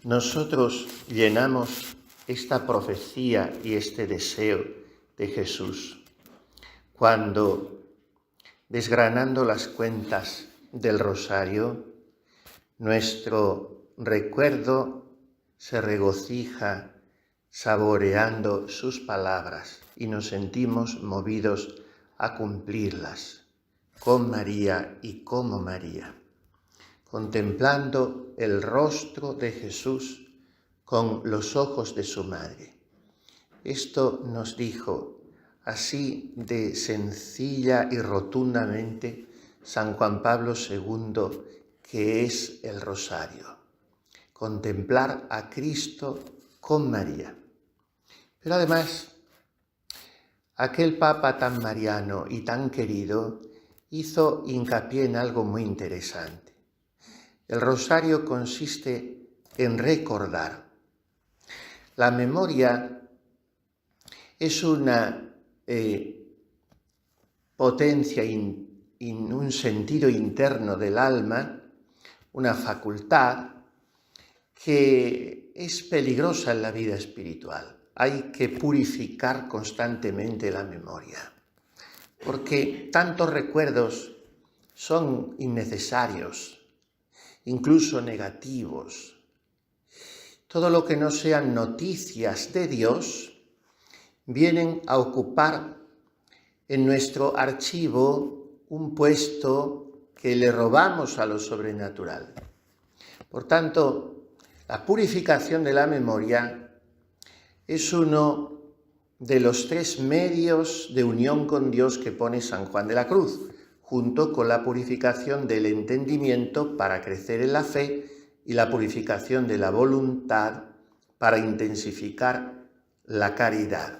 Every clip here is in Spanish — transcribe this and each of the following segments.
nosotros llenamos esta profecía y este deseo de Jesús cuando, desgranando las cuentas del rosario, nuestro recuerdo se regocija saboreando sus palabras y nos sentimos movidos a cumplirlas con María y como María, contemplando el rostro de Jesús con los ojos de su madre. Esto nos dijo así de sencilla y rotundamente San Juan Pablo II, que es el rosario: contemplar a Cristo con María. Pero además, aquel Papa tan mariano y tan querido hizo hincapié en algo muy interesante. El rosario consiste en recordar. La memoria es una potencia en un sentido interno del alma, una facultad que es peligrosa en la vida espiritual. Hay que purificar constantemente la memoria, porque tantos recuerdos son innecesarios, incluso negativos. Todo lo que no sean noticias de Dios vienen a ocupar en nuestro archivo un puesto que le robamos a lo sobrenatural. Por tanto, la purificación de la memoria es uno de los 3 medios de unión con Dios que pone San Juan de la Cruz, junto con la purificación del entendimiento para crecer en la fe y la purificación de la voluntad para intensificar la caridad.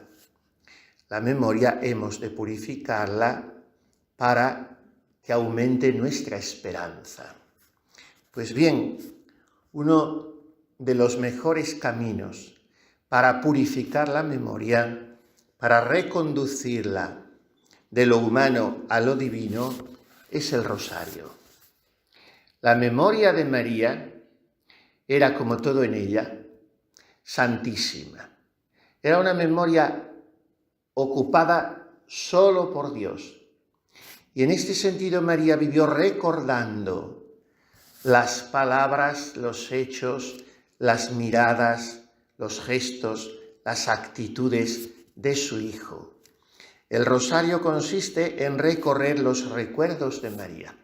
La memoria hemos de purificarla para que aumente nuestra esperanza. Pues bien, uno de los mejores caminos para purificar la memoria, para reconducirla de lo humano a lo divino, es el rosario. La memoria de María era, como todo en ella, santísima. Era una memoria ocupada solo por Dios. Y en este sentido María vivió recordando las palabras, los hechos, las miradas, los gestos, las actitudes de su Hijo. El rosario consiste en recorrer los recuerdos de María.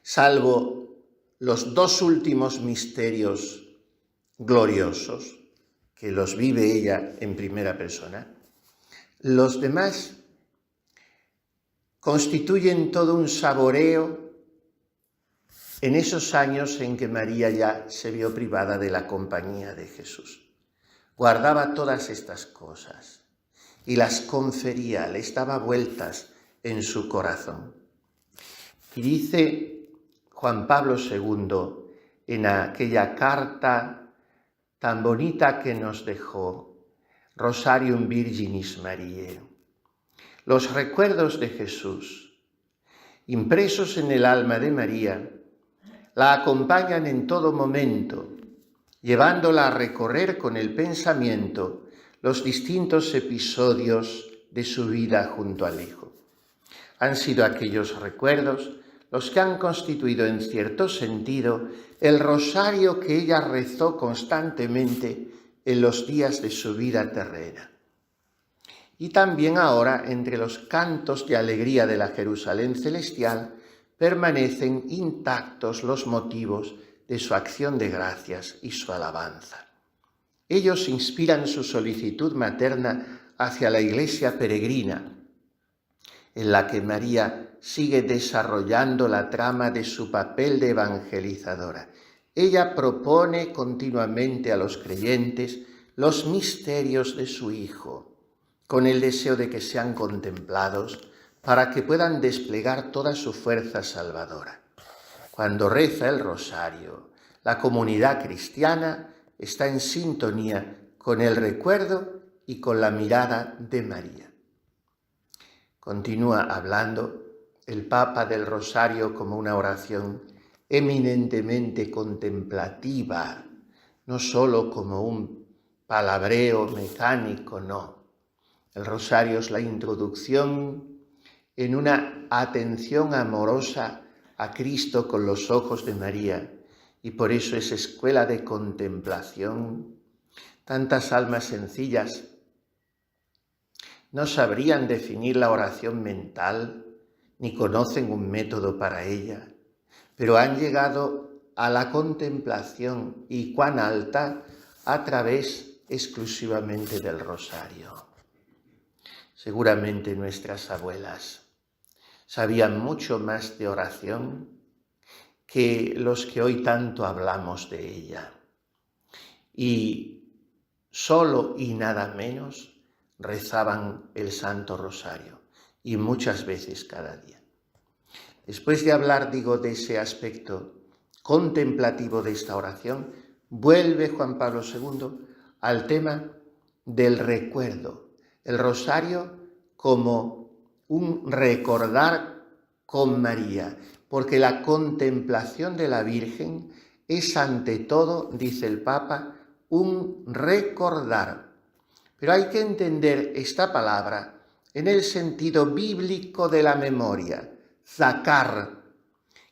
Salvo los 2 últimos misterios gloriosos, que los vive ella en primera persona, los demás constituyen todo un saboreo en esos años en que María ya se vio privada de la compañía de Jesús. Guardaba todas estas cosas y las confería, les daba vueltas en su corazón. Y dice Juan Pablo II en aquella carta tan bonita que nos dejó, Rosarium Virginis Mariae: los recuerdos de Jesús, impresos en el alma de María, la acompañan en todo momento, llevándola a recorrer con el pensamiento los distintos episodios de su vida junto al Hijo. Han sido aquellos recuerdos los que han constituido en cierto sentido el rosario que ella rezó constantemente en los días de su vida terrena. Y también ahora, entre los cantos de alegría de la Jerusalén celestial, permanecen intactos los motivos de su acción de gracias y su alabanza. Ellos inspiran su solicitud materna hacia la Iglesia peregrina, en la que María sigue desarrollando la trama de su papel de evangelizadora. Ella propone continuamente a los creyentes los misterios de su Hijo, con el deseo de que sean contemplados para que puedan desplegar toda su fuerza salvadora. Cuando reza el rosario, la comunidad cristiana está en sintonía con el recuerdo y con la mirada de María. Continúa hablando el Papa del rosario como una oración eminentemente contemplativa, no solo como un palabreo mecánico, no. El rosario es la introducción en una atención amorosa a Cristo con los ojos de María, y por eso es escuela de contemplación. Tantas almas sencillas no sabrían definir la oración mental, ni conocen un método para ella, pero han llegado a la contemplación, y cuán alta, a través exclusivamente del rosario. Seguramente nuestras abuelas sabían mucho más de oración que los que hoy tanto hablamos de ella. Y solo y nada menos rezaban el Santo Rosario, y muchas veces cada día. Después de hablar, de ese aspecto contemplativo de esta oración, vuelve Juan Pablo II al tema del recuerdo. El rosario como un recordar con María, porque la contemplación de la Virgen es ante todo, dice el Papa, un recordar. Pero hay que entender esta palabra en el sentido bíblico de la memoria, zakar,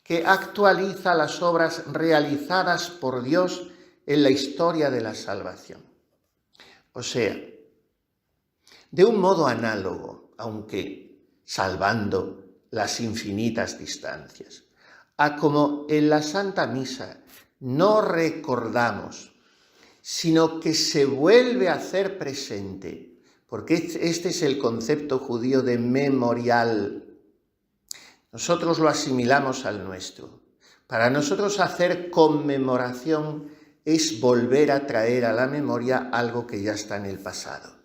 que actualiza las obras realizadas por Dios en la historia de la salvación. O sea, de un modo análogo, aunque salvando las infinitas distancias, a como en la Santa Misa no recordamos, sino que se vuelve a hacer presente, porque este es el concepto judío de memorial. Nosotros lo asimilamos al nuestro. Para nosotros hacer conmemoración es volver a traer a la memoria algo que ya está en el pasado.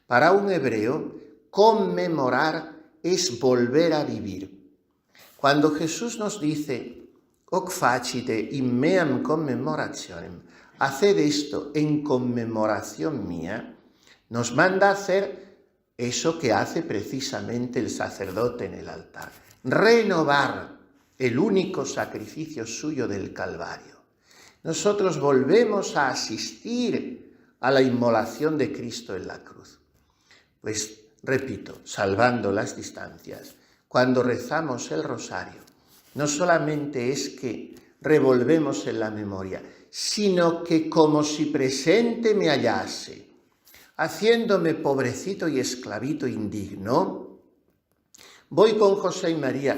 Para un hebreo, conmemorar es volver a vivir. Cuando Jesús nos dice, «Hoc facite in meam commemorationem», haced esto en conmemoración mía, nos manda a hacer eso que hace precisamente el sacerdote en el altar, renovar el único sacrificio suyo del Calvario. Nosotros volvemos a asistir a la inmolación de Cristo en la cruz. Pues, repito, salvando las distancias, cuando rezamos el rosario, no solamente es que revolvemos en la memoria, sino que como si presente me hallase, haciéndome pobrecito y esclavito indigno, voy con José y María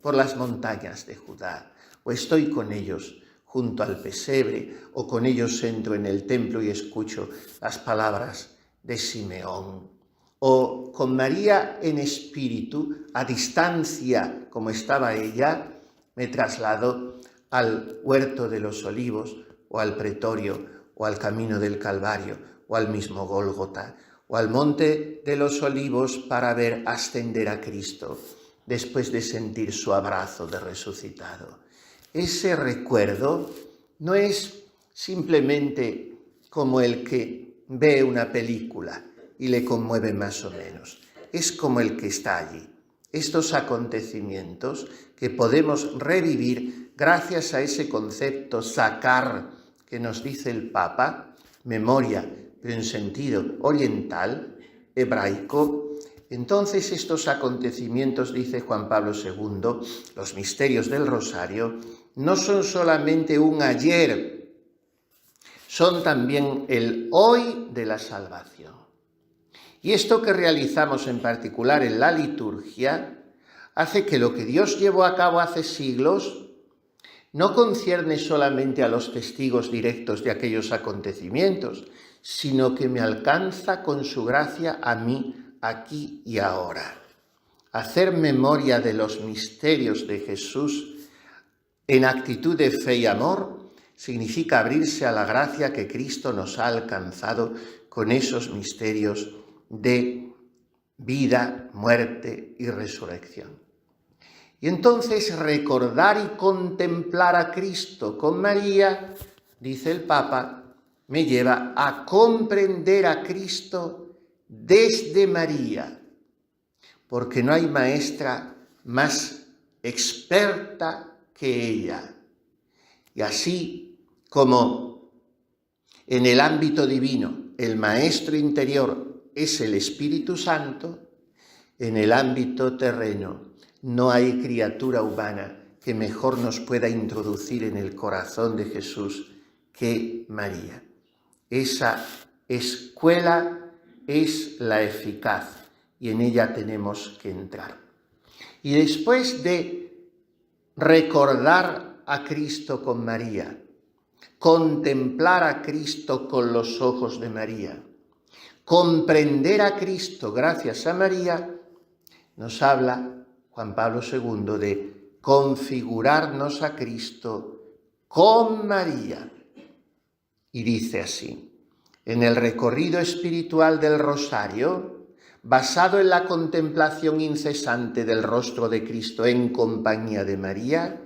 por las montañas de Judá, o estoy con ellos junto al pesebre, o con ellos entro en el templo y escucho las palabras de Simeón, o con María en espíritu, a distancia como estaba ella, me traslado al huerto de los olivos, o al pretorio, o al camino del Calvario, o al mismo Gólgota, o al monte de los olivos para ver ascender a Cristo, después de sentir su abrazo de resucitado. Ese recuerdo no es simplemente como el que ve una película y le conmueve más o menos, es como el que está allí. Estos acontecimientos que podemos revivir gracias a ese concepto zakar que nos dice el Papa, memoria, pero en sentido oriental, hebraico. Entonces estos acontecimientos, dice Juan Pablo II, los misterios del rosario, no son solamente un ayer, son también el hoy de la salvación. Y esto que realizamos en particular en la liturgia hace que lo que Dios llevó a cabo hace siglos no concierne solamente a los testigos directos de aquellos acontecimientos, sino que me alcanza con su gracia a mí aquí y ahora. Hacer memoria de los misterios de Jesús en actitud de fe y amor significa abrirse a la gracia que Cristo nos ha alcanzado con esos misterios de vida, muerte y resurrección. Y entonces recordar y contemplar a Cristo con María, dice el Papa, me lleva a comprender a Cristo desde María, porque no hay maestra más experta que ella. Y así como en el ámbito divino el maestro interior es el Espíritu Santo, en el ámbito terreno no hay criatura humana que mejor nos pueda introducir en el corazón de Jesús que María. Esa escuela es la eficaz y en ella tenemos que entrar. Y después de recordar a Cristo con María, contemplar a Cristo con los ojos de María, comprender a Cristo gracias a María, nos habla Juan Pablo II de configurarnos a Cristo con María. Y dice así: en el recorrido espiritual del rosario, basado en la contemplación incesante del rostro de Cristo en compañía de María,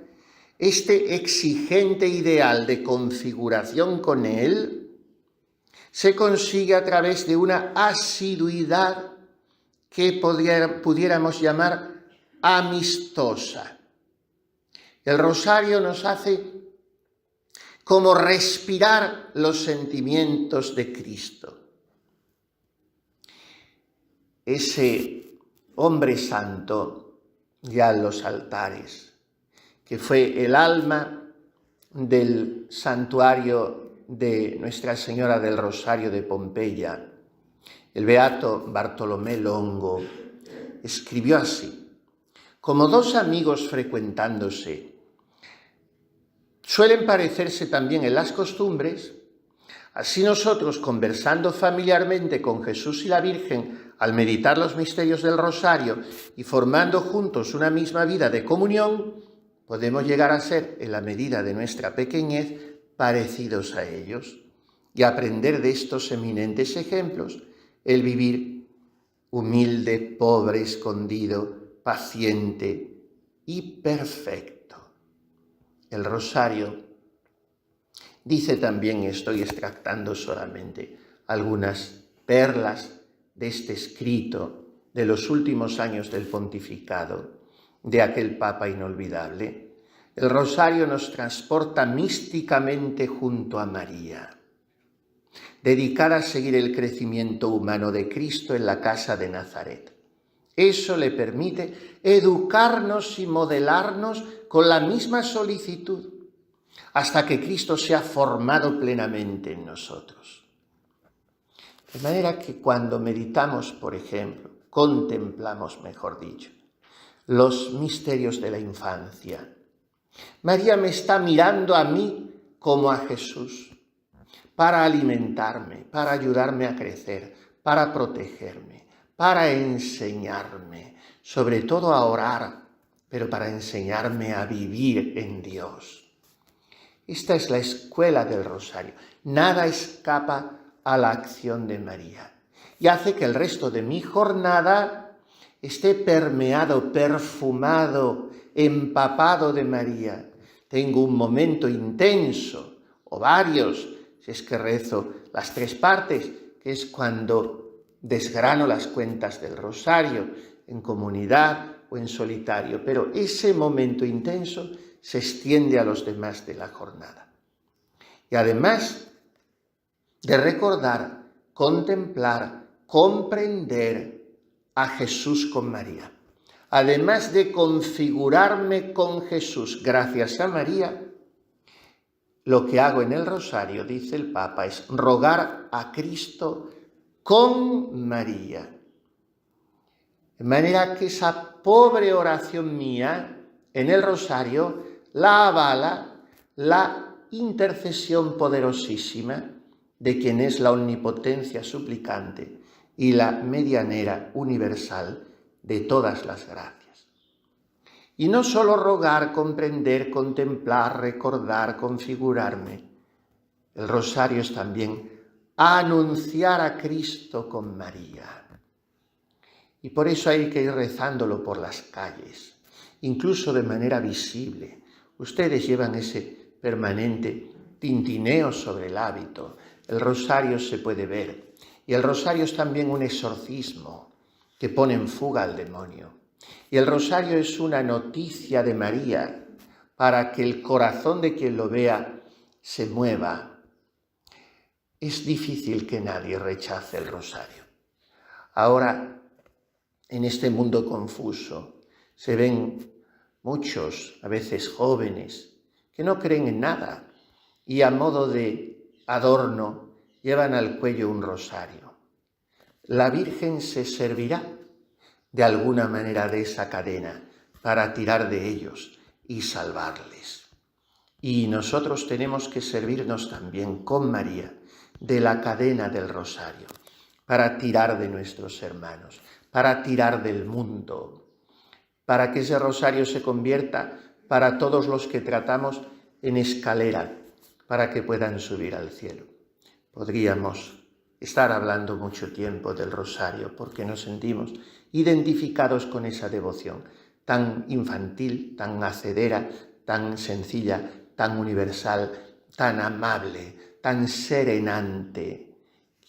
este exigente ideal de configuración con Él se consigue a través de una asiduidad que pudiéramos llamar amistosa. El rosario nos hace como respirar los sentimientos de Cristo. Ese hombre santo ya en los altares, que fue el alma del santuario de Nuestra Señora del Rosario de Pompeya, el beato Bartolomé Longo, escribió así: como dos amigos frecuentándose suelen parecerse también en las costumbres, así nosotros, conversando familiarmente con Jesús y la Virgen al meditar los misterios del rosario y formando juntos una misma vida de comunión, podemos llegar a ser, en la medida de nuestra pequeñez, parecidos a ellos y aprender de estos eminentes ejemplos el vivir humilde, pobre, escondido, paciente y perfecto. El rosario dice también, estoy extractando solamente algunas perlas de este escrito de los últimos años del pontificado de aquel Papa inolvidable. El rosario nos transporta místicamente junto a María, dedicada a seguir el crecimiento humano de Cristo en la casa de Nazaret. Eso le permite educarnos y modelarnos con la misma solicitud hasta que Cristo sea formado plenamente en nosotros. De manera que cuando meditamos, por ejemplo, contemplamos, mejor dicho, los misterios de la infancia, María me está mirando a mí como a Jesús para alimentarme, para ayudarme a crecer, para protegerme, para enseñarme, sobre todo a orar, pero para enseñarme a vivir en Dios. Esta es la escuela del rosario. Nada escapa a la acción de María y hace que el resto de mi jornada esté permeado, perfumado, empapado de María. Tengo un momento intenso, o varios, si es que rezo las 3 partes, que es cuando desgrano las cuentas del rosario, en comunidad o en solitario, pero ese momento intenso se extiende a los demás de la jornada. Y además de recordar, contemplar, comprender a Jesús con María, además de configurarme con Jesús gracias a María, lo que hago en el rosario, dice el Papa, es rogar a Cristo con María. De manera que esa pobre oración mía en el rosario la avala la intercesión poderosísima de quien es la omnipotencia suplicante y la medianera universal de todas las gracias. Y no solo rogar, comprender, contemplar, recordar, configurarme. El rosario es también anunciar a Cristo con María. Y por eso hay que ir rezándolo por las calles, incluso de manera visible. Ustedes llevan ese permanente tintineo sobre el hábito. El rosario se puede ver. Y el rosario es también un exorcismo que pone en fuga al demonio. Y el rosario es una noticia de María para que el corazón de quien lo vea se mueva, es difícil que nadie rechace el rosario. Ahora, en este mundo confuso, se ven muchos, a veces jóvenes, que no creen en nada y a modo de adorno llevan al cuello un rosario. La Virgen se servirá de alguna manera de esa cadena para tirar de ellos y salvarles. Y nosotros tenemos que servirnos también con María de la cadena del rosario para tirar de nuestros hermanos, para tirar del mundo, para que ese rosario se convierta para todos los que tratamos en escalera, para que puedan subir al cielo. Podríamos estar hablando mucho tiempo del rosario porque nos sentimos identificados con esa devoción tan infantil, tan hacedera, tan sencilla, tan universal, tan amable, tan serenante.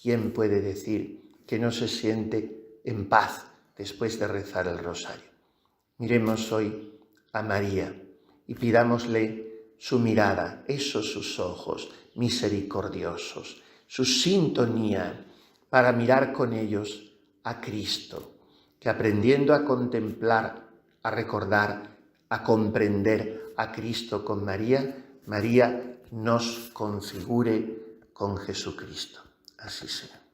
¿Quién puede decir que no se siente en paz después de rezar el rosario? Miremos hoy a María y pidámosle su mirada, esos sus ojos misericordiosos, su sintonía para mirar con ellos a Cristo, que aprendiendo a contemplar, a recordar, a comprender a Cristo con María, María nos configure con Jesucristo. Así sea.